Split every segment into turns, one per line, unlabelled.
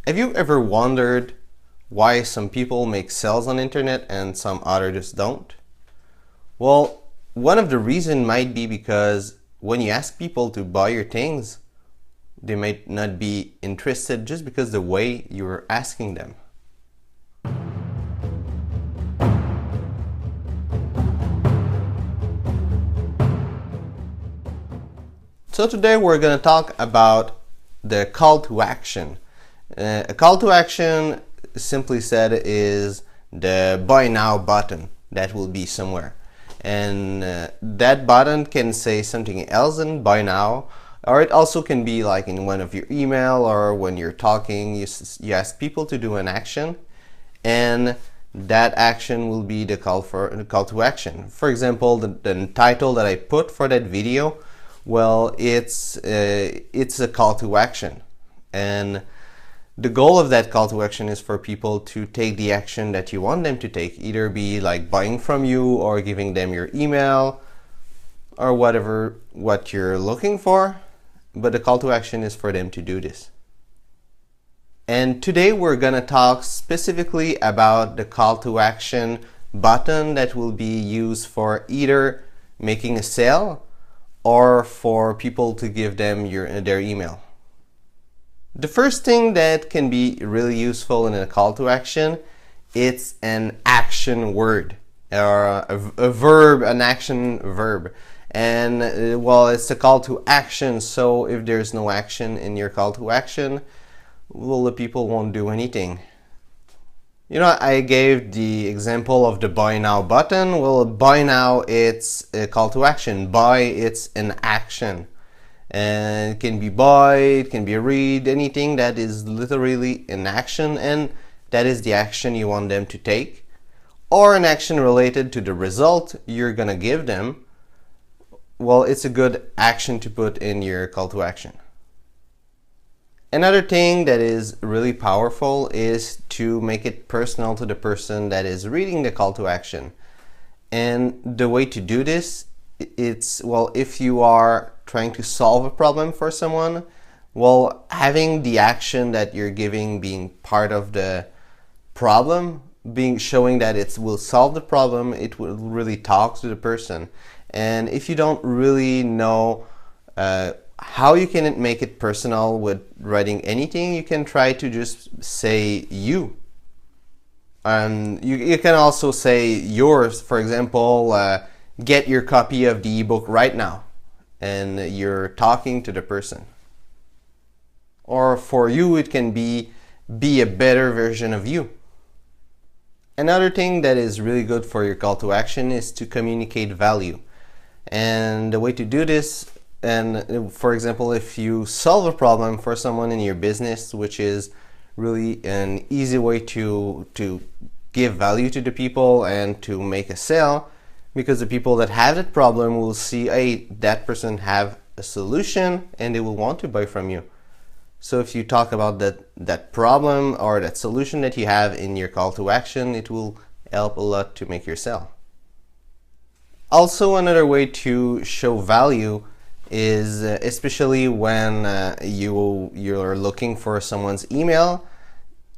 Have you ever wondered why some people make sales on internet and some others just don't? Well, one of the reasons might be because when you ask people to buy your things, they might not be interested just because the way you're asking them. So today we're going to talk about the call to action. A call to action, simply said, is the buy now button that will be somewhere. And that button can say something else than buy now, or it also can be like in one of your email, or when you're talking, you ask people to do an action, and that action will be the call to action. For example, the title that I put for that video, well, it's a call to action, and the goal of that call to action is for people to take the action that you want them to take, either be like buying from you or giving them your email or whatever what you're looking for, but the call to action is for them to do this. And today we're going to talk specifically about the call to action button that will be used for either making a sale or for people to give them their email. The first thing that can be really useful in a call to action, it's an action word, or a verb, an action verb. And well, it's a call to action, so if there's no action in your call to action, well, the people won't do anything. You know, I gave the example of the buy now button. Well, buy now, it's a call to action. Buy, it's an action. And it can be buy, it can be read, anything that is literally an action, and that is the action you want them to take, or an action related to the result you're gonna give them. Well, it's a good action to put in your call to action. Another thing that is really powerful is to make it personal to the person that is reading the call to action. And the way to do this, it's, well, if you are trying to solve a problem for someone, well, having the action that you're giving being part of the problem, showing that it will solve the problem, it will really talk to the person. And if you don't really know how you can make it personal with writing anything, you can try to just say you. You can also say yours, for example, get your copy of the ebook right now, and you're talking to the person. Or for you, it can be a better version of you. Another thing that is really good for your call to action is to communicate value. And the way to do this, and for example, if you solve a problem for someone in your business, which is really an easy way to give value to the people and to make a sale, because the people that have that problem will see, hey, that person have a solution, and they will want to buy from you. So if you talk about that problem or that solution that you have in your call to action, it will help a lot to make your sale. Also, another way to show value is, especially when you're looking for someone's email,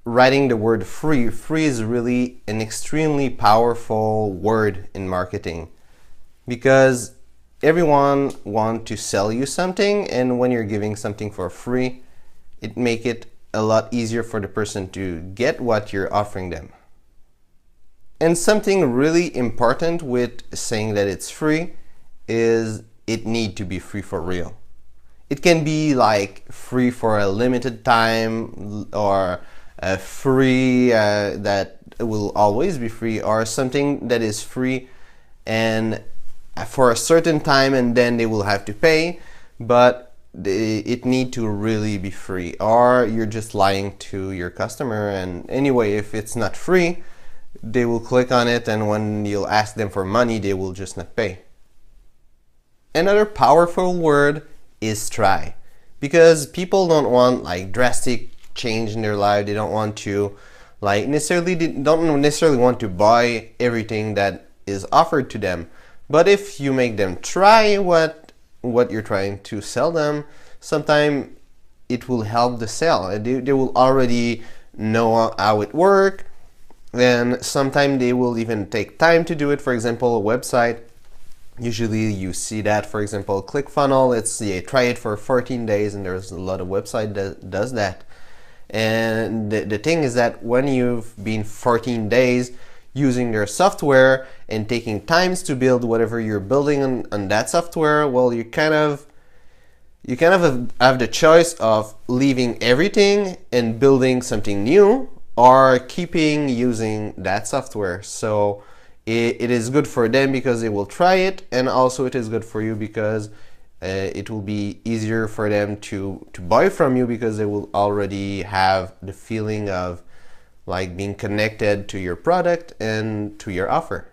writing the word free. Free is really an extremely powerful word in marketing, because everyone wants to sell you something, and when you're giving something for free, it makes it a lot easier for the person to get what you're offering them. And something really important with saying that it's free is it need to be free for real. It can be like free for a limited time, or free that will always be free, or something that is free and for a certain time and then they will have to pay, but it need to really be free, or you're just lying to your customer. And anyway, if it's not free, they will click on it, and when you'll ask them for money, they will just not pay. Another powerful word is try, because people don't want like drastic change in their life. They don't want to don't necessarily want to buy everything that is offered to them. But if you make them try what you're trying to sell them, sometimes it will help the sale. They will already know how it works, and sometimes they will even take time to do it. For example, a website, usually you see that, for example, ClickFunnels, it's try it for 14 days, and there's a lot of website that does that. And the thing is that when you've been 14 days using their software and taking times to build whatever you're building on that software, well, you kind of have the choice of leaving everything and building something new, or keeping using that software. So it is good for them because they will try it, and also it is good for you because it will be easier for them to buy from you, because they will already have the feeling of like being connected to your product and to your offer.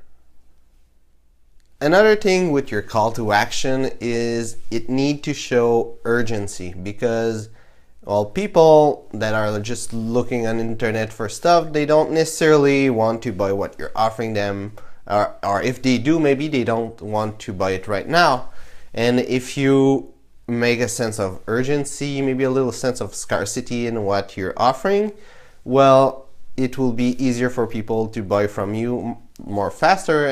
Another thing with your call to action is it need to show urgency, because well, people that are just looking on the internet for stuff, they don't necessarily want to buy what you're offering them, or if they do, maybe they don't want to buy it right now. And if you make a sense of urgency, maybe a little sense of scarcity in what you're offering, well, it will be easier for people to buy from you more faster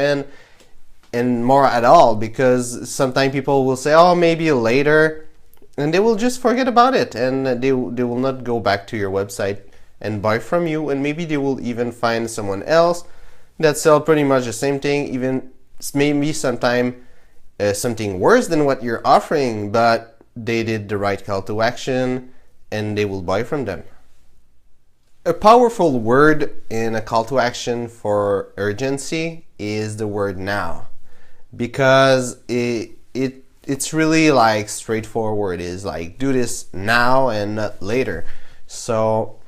and more at all, because sometimes people will say, oh, maybe later, and they will just forget about it, and they will not go back to your website and buy from you, and maybe they will even find someone else that sell pretty much the same thing, even maybe sometimes something worse than what you're offering, but they did the right call to action and they will buy from them. A powerful word in a call to action for urgency is the word now, because it's really like straightforward. It's like, do this now and not later. So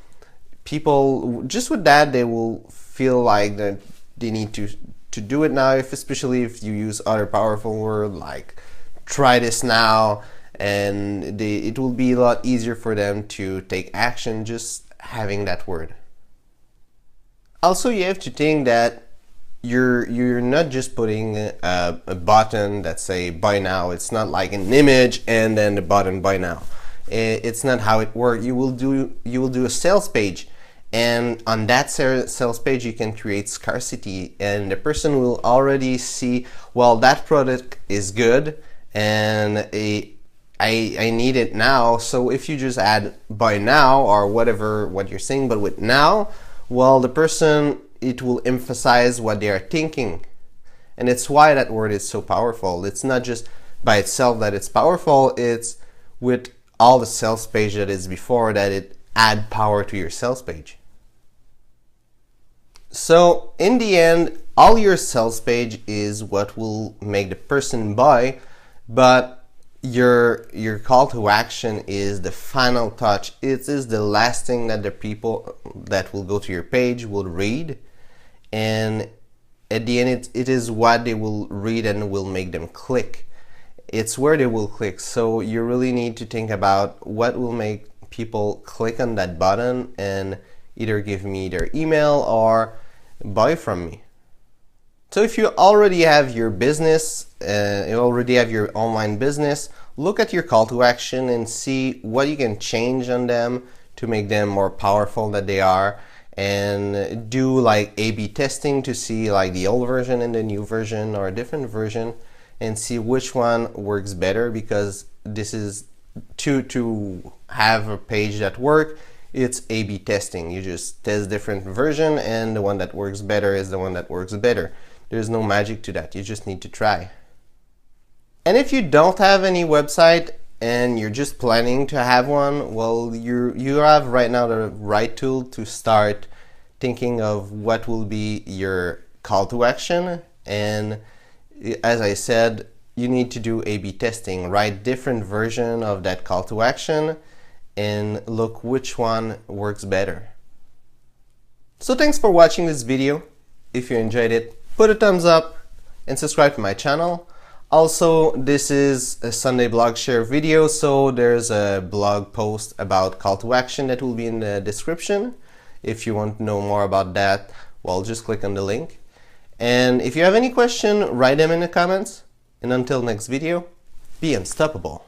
people, just with that, they will feel like that they need to do it now, especially if you use other powerful words like try this now, and it will be a lot easier for them to take action just having that word. Also, you have to think that you're not just putting a button that say buy now. It's not like an image and then the button buy now. It's not how it works. You will do a sales page, and on that sales page you can create scarcity, and the person will already see, well, that product is good and I need it now. So if you just add buy now or whatever what you're saying, but with now, well, the person, it will emphasize what they are thinking. And it's why that word is so powerful. It's not just by itself that it's powerful, it's with all the sales page that is before that it add power to your sales page. So in the end, all your sales page is what will make the person buy, but your call to action is the final touch. It is the last thing that the people that will go to your page will read, and at the end it is what they will read and will make them click. It's where they will click. So you really need to think about what will make people click on that button and either give me their email or buy from me. So if you already have your business, you already have your online business, look at your call to action and see what you can change on them to make them more powerful than they are, and do like A/B testing to see like the old version and the new version or a different version, and see which one works better, because this is to have a page that works. It's A/B testing. You just test different version, and the one that works better is the one that works better. There's no magic to that. You just need to try. And if you don't have any website and you're just planning to have one, well, you have right now the right tool to start thinking of what will be your call to action. And as I said, you need to do A/B testing. Write different version of that call to action and look which one works better. So thanks for watching this video. If you enjoyed it, put a thumbs up and subscribe to my channel. Also, this is a Sunday blog share video, so there's a blog post about call to action that will be in the description. If you want to know more about that, well, just click on the link. And if you have any question, write them in the comments. And until next video, be unstoppable.